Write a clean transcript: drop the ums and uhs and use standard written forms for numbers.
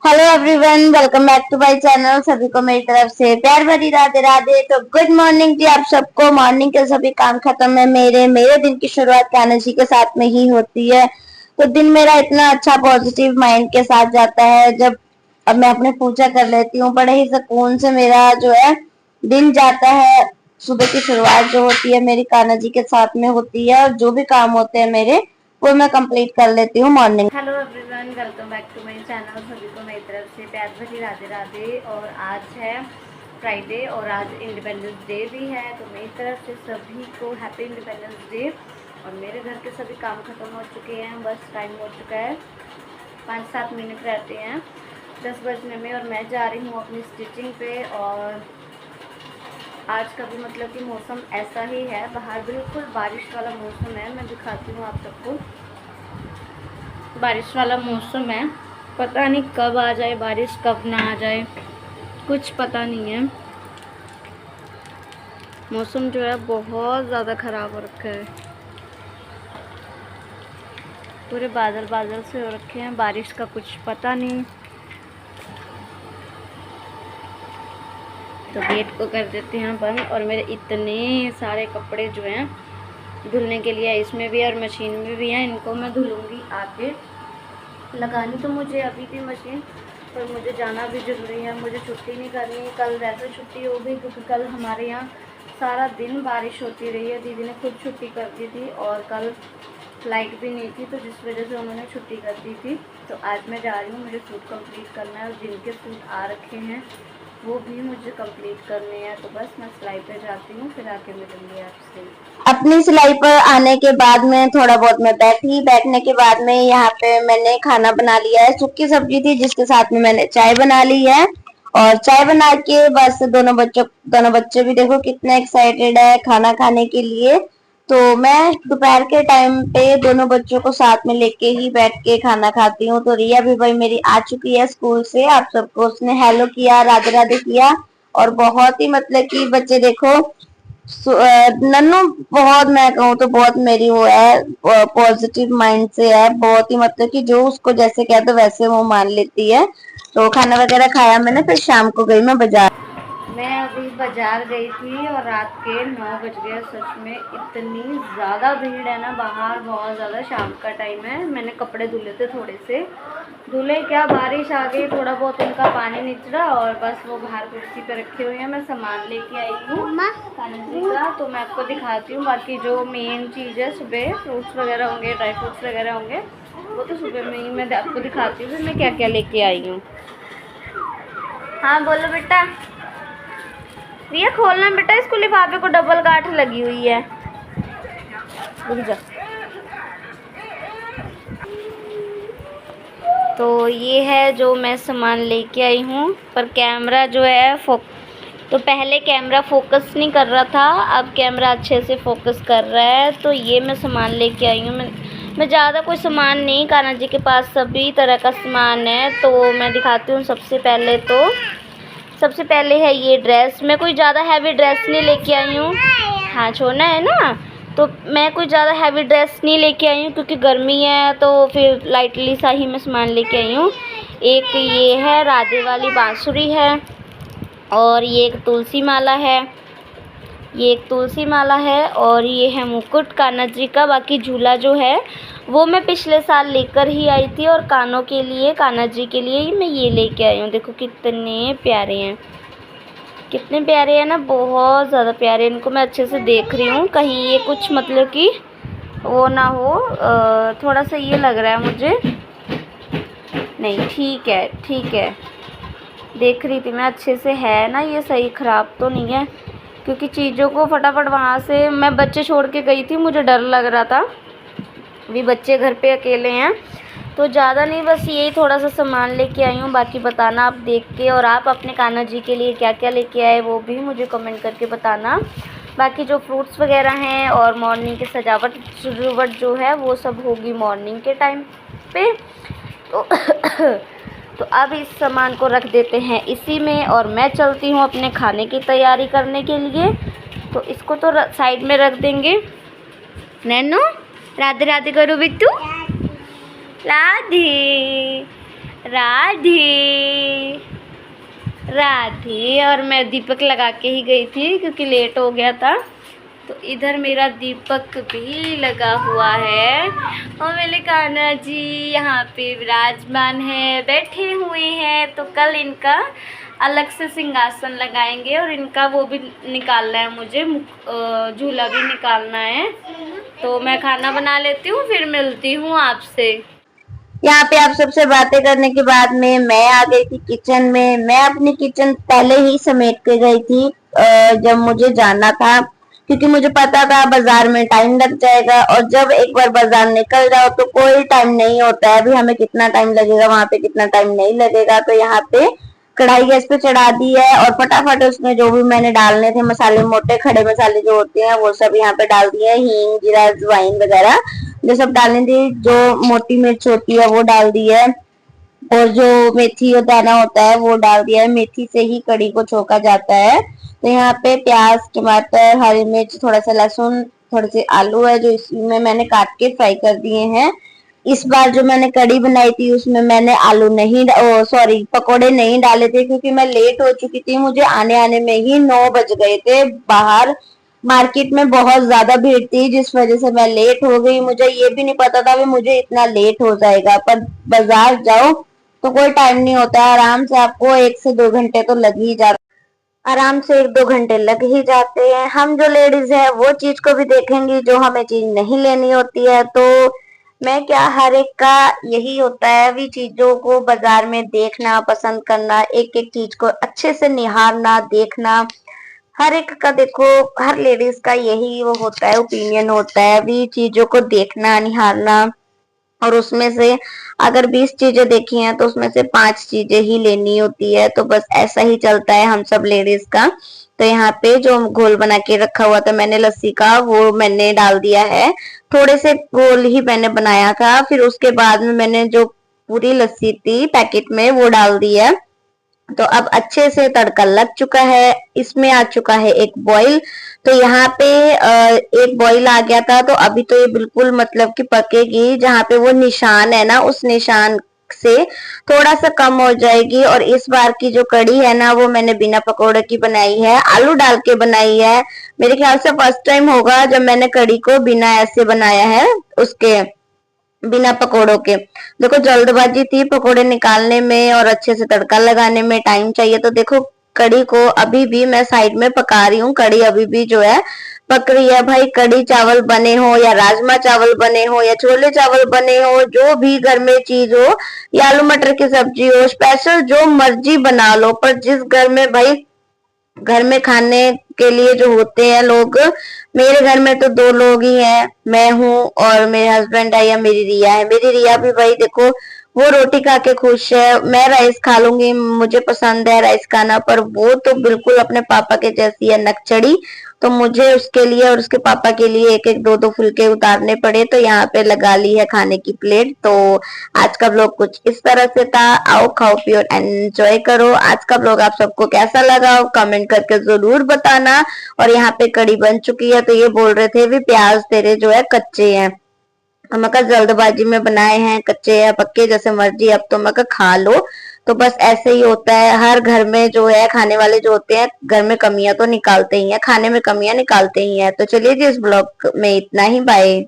Hello everyone, welcome back to my channel. सभी को मेरी तरफ से प्यार भरी राधे राधे। तो गुड मॉर्निंग जी आप सबको। मॉर्निंग के सभी काम खत्म है मेरे दिन की शुरुआत कान्हा जी के साथ में ही होती है। तो दिन मेरा इतना अच्छा पॉजिटिव माइंड के साथ जाता है जब अब मैं अपने पूजा कर लेती हूँ। बड़े ही सुकून से मेरा जो है दिन जाता है। सुबह की शुरुआत जो होती है मेरी कान्हा जी के साथ में होती है और जो भी काम होते हैं मेरे वो मैं कंप्लीट कर लेती हूँ morning. Hello everyone, welcome back to my channel. सभी को मेरी तरफ से प्यार भरी राधे राधे। और आज है फ्राइडे और आज इंडिपेंडेंस डे भी है, तो मेरी तरफ से सभी को हैप्पी इंडिपेंडेंस डे। और मेरे घर के सभी काम खत्म हो चुके हैं, बस टाइम हो चुका है 5-7 मिनट रहते हैं 10 बजने में। और मैं जा रही हूँ अपनी स्टिचिंग पे। और आज का भी मतलब कि मौसम ऐसा ही है, बाहर बिल्कुल बारिश वाला मौसम है। मैं दिखाती हूँ आप सबको, बारिश वाला मौसम है। पता नहीं कब आ जाए बारिश, कब ना आ जाए, कुछ पता नहीं है। मौसम जो है बहुत ज़्यादा ख़राब हो रखा है, पूरे बादल बादल से हो रखे हैं, बारिश का कुछ पता नहीं। तो गेट को कर देते हैं बंद। और मेरे इतने सारे कपड़े जो हैं धुलने के लिए, इसमें भी और मशीन में भी हैं, इनको मैं धुलूँगी आके। लगानी तो मुझे अभी भी मशीन, पर मुझे जाना भी ज़रूरी है, मुझे छुट्टी नहीं करनी। कल वैसे छुट्टी होगी क्योंकि कल हमारे यहाँ सारा दिन बारिश होती रही है। दीदी ने खुद छुट्टी कर दी थी और कल फ्लाइट भी नहीं थी, तो जिस वजह से उन्होंने छुट्टी कर दी थी। तो आज मैं जा रही हूँ, मुझे सूट कंप्लीट करना है और जिनके सूट आ रखे हैं वो भी मुझे कंप्लीट करने हैं। तो बस मैं सिलाई पे जाती हूँ, फिर आके मिलूँगी आपसे। अपनी सिलाई पर आने के बाद में थोड़ा बहुत मैं बैठने के बाद में यहाँ पे मैंने खाना बना लिया है। सूखी सब्जी थी जिसके साथ में मैंने चाय बना ली है। और चाय बना के बस दोनों बच्चे भी देखो कितने एक्साइटेड है खाना खाने के लिए। तो मैं दोपहर के टाइम पे दोनों बच्चों को साथ में लेके ही बैठ के खाना खाती हूँ। तो रिया भी भाई मेरी आ चुकी है स्कूल से। आप सबको उसने हेलो किया, राधे राधे किया। और बहुत ही मतलब कि बच्चे देखो नन्नू बहुत, मैं कहूँ तो बहुत मेरी वो है, पॉजिटिव माइंड से है। बहुत ही मतलब कि जो उसको जैसे कह दो वैसे वो मान लेती है। तो खाना वगैरह खाया मैंने, फिर शाम को गई मैं बाजार। मैं अभी बाजार गई थी और रात के 9 बज गए। सच में इतनी ज़्यादा भीड़ है ना बाहर, बहुत ज़्यादा। शाम का टाइम है, मैंने कपड़े धुले थे, थोड़े से धुले क्या, बारिश आ गई, थोड़ा बहुत उनका पानी निचरा और बस वो बाहर कुर्सी पे रखे हुए हैं। मैं सामान लेके आई हूँ कान्हा जी का, तो मैं आपको दिखाती हूँ। बाकी जो मेन चीज़ है, सुबह फ्रूट्स वगैरह होंगे, ड्राई फ्रूट्स वगैरह होंगे, वो तो सुबह में ही मैं आपको दिखाती हूँ फिर मैं क्या क्या लेके आई हूँ। हाँ बोलो बेटा। रिया खोलना बेटा, इसको लिफाफे को डबल गांठ लगी हुई है। रुक जा। तो ये है जो मैं सामान लेके आई हूँ, पर कैमरा जो है तो पहले कैमरा फोकस नहीं कर रहा था, अब कैमरा अच्छे से फोकस कर रहा है। तो ये मैं सामान लेके आई हूँ। मैं ज़्यादा कोई सामान नहीं, कान्हा जी के पास सभी तरह का सामान है। तो मैं दिखाती हूँ। सबसे पहले है ये ड्रेस। मैं कोई ज़्यादा हैवी ड्रेस नहीं लेके आई हूँ। हाँ छोड़ना है ना, तो मैं कोई ज़्यादा हैवी ड्रेस नहीं लेके आई हूँ क्योंकि गर्मी है, तो फिर लाइटली सा ही मैं सामान लेके आई हूँ। एक ये है राधे वाली बांसुरी है, और ये एक तुलसी माला है, और ये है मुकुट कान्हा जी का। बाकी झूला जो है वो मैं पिछले साल लेकर ही आई थी, और कानों के लिए, कान्हा जी के लिए ही मैं ये लेके आई हूँ। देखो कितने प्यारे हैं, कितने प्यारे हैं ना, बहुत ज़्यादा प्यारे। इनको मैं अच्छे से देख रही हूँ, कहीं ये कुछ मतलब कि वो ना हो। थोड़ा सा ये लग रहा है मुझे, नहीं ठीक है। देख रही थी मैं अच्छे से, है ना ये सही, ख़राब तो नहीं है। क्योंकि चीज़ों को फटाफट वहाँ से मैं बच्चे छोड़ के गई थी, मुझे डर लग रहा था। अभी बच्चे घर पे अकेले हैं, तो ज़्यादा नहीं, बस यही थोड़ा सा सामान लेके आई हूँ। बाकी बताना आप देख के, और आप अपने कान्हा जी के लिए क्या क्या लेके आए वो भी मुझे कमेंट करके बताना। बाकी जो फ्रूट्स वगैरह हैं और मॉर्निंग की सजावट जो है वो सब होगी मॉर्निंग के टाइम पे। तो तो अब इस सामान को रख देते हैं इसी में, और मैं चलती हूँ अपने खाने की तैयारी करने के लिए। तो इसको तो साइड में रख देंगे। नैनो राधे राधे करो बिट्टू, राधे। राधे राधे। और मैं दीपक लगा के ही गई थी क्योंकि लेट हो गया था। तो इधर मेरा दीपक भी लगा हुआ है और मेरे कान्हा जी यहाँ पे विराजमान है, बैठे हुए हैं। तो कल इनका अलग से सिंहासन लगाएंगे और इनका वो भी निकालना है, मुझे झूला भी निकालना है। तो मैं खाना बना लेती हूँ, फिर मिलती हूँ आपसे। यहाँ पे आप सबसे बातें करने के बाद में मैं आ गई थी किचन में। मैं अपनी किचन पहले ही समेट के गई थी जब मुझे जाना था, क्योंकि मुझे पता था बाजार में टाइम लग जाएगा, और जब एक बार बाजार निकल जाओ तो कोई टाइम नहीं होता है। अभी हमें कितना टाइम लगेगा, वहां पे कितना टाइम नहीं लगेगा। तो यहाँ पे कढ़ाई गैस पे चढ़ा दी है और फटाफट उसमें जो भी मैंने डालने थे मसाले, मोटे खड़े मसाले जो होते हैं वो सब यहाँ पे डाल दिए, हींग, जीरा, अजवाइन वगैरह जो सब डालने थी। जो मोटी मिर्च होती है वो डाल दी है, और जो मेथी और दाना होता है वो डाल दिया है। मेथी से ही कड़ी को छोका जाता है। तो यहाँ पे प्याज, टमाटर, हरी मिर्च, थोड़ा सा लहसुन, थोड़े से आलू है जो इसमें मैंने काट के फ्राई कर दिए हैं। इस बार जो मैंने कड़ी बनाई थी उसमें मैंने आलू नहीं, सॉरी, पकोड़े नहीं डाले थे, क्योंकि मैं लेट हो चुकी थी। मुझे आने आने में ही 9 बज गए थे। बाहर मार्केट में बहुत ज्यादा भीड़ थी जिस वजह से मैं लेट हो गई। मुझे ये भी नहीं पता था कि मुझे इतना लेट हो जाएगा, पर बाजार जाओ तो कोई टाइम नहीं होता है। आराम से आपको 1 से 2 घंटे तो लग ही जाते, आराम से 1-2 घंटे लग ही जाते हैं। हम जो लेडीज है वो चीज को भी देखेंगी जो हमें चीज नहीं लेनी होती है। तो मैं क्या, हर एक का यही होता है भी, चीजों को बाजार में देखना, पसंद करना, एक एक चीज को अच्छे से निहारना, देखना। हर एक का देखो, हर लेडीज का यही वो होता है, ओपिनियन होता है भी, चीजों को देखना, निहारना। और उसमें से अगर 20 चीजें देखी हैं तो उसमें से 5 चीजें ही लेनी होती है। तो बस ऐसा ही चलता है हम सब लेडीज का। तो यहाँ पे जो घोल बना के रखा हुआ था मैंने लस्सी का, वो मैंने डाल दिया है। थोड़े से घोल ही मैंने बनाया था, फिर उसके बाद में मैंने जो पूरी लस्सी थी पैकेट में वो डाल दी है। तो अब अच्छे से तड़का लग चुका है, इसमें आ चुका है एक बॉईल। तो यहाँ पे एक बॉईल आ गया था, तो अभी तो ये बिल्कुल मतलब कि पकेगी। जहाँ पे वो निशान है ना, उस निशान से थोड़ा सा कम हो जाएगी। और इस बार की जो कड़ी है ना वो मैंने बिना पकौड़े की बनाई है, आलू डाल के बनाई है। मेरे ख्याल से फर्स्ट टाइम होगा जब मैंने कड़ी को बिना ऐसे बनाया है, उसके बिना पकोड़ों के। देखो जल्दबाजी थी पकोड़े निकालने में और अच्छे से तड़का लगाने में, टाइम चाहिए। तो देखो कड़ी को अभी भी मैं साइड में पका रही हूँ, कड़ी अभी भी जो है पक रही है। भाई कड़ी चावल बने हो या राजमा चावल बने हो या छोले चावल बने हो, जो भी घर में चीज हो, या आलू मटर की सब्जी हो, स्पेशल जो मर्जी बना लो, पर जिस घर में भाई, घर में खाने के लिए जो होते हैं लोग, मेरे घर में तो 2 लोग ही हैं, मैं हूँ और मेरे हस्बैंड है, या मेरी रिया है। मेरी रिया भी भाई देखो वो रोटी खा के खुश है, मैं राइस खा लूंगी, मुझे पसंद है राइस खाना, पर वो तो बिल्कुल अपने पापा के जैसी है, नकचड़ी। तो मुझे उसके लिए और उसके पापा के लिए एक एक 2-2 फुलके उतारने पड़े। तो यहाँ पे लगा ली है खाने की प्लेट। तो आज का ब्लॉग कुछ इस तरह से था। आओ खाओ पियो एंजॉय करो। आज का ब्लॉग आप सबको कैसा लगा कमेंट करके जरूर बताना। और यहाँ पे कड़ी बन चुकी है। तो ये बोल रहे थे भी प्याज तेरे जो है कच्चे हैं, मैं कहा जल्दबाजी में बनाए हैं, कच्चे या पक्के जैसे मर्जी, अब तो मैं कहा खा लो। तो बस ऐसे ही होता है, हर घर में जो है खाने वाले जो होते हैं घर में कमियां तो निकालते ही हैं, खाने में कमियां निकालते ही हैं। तो चलिए जी इस ब्लॉग में इतना ही, बाय।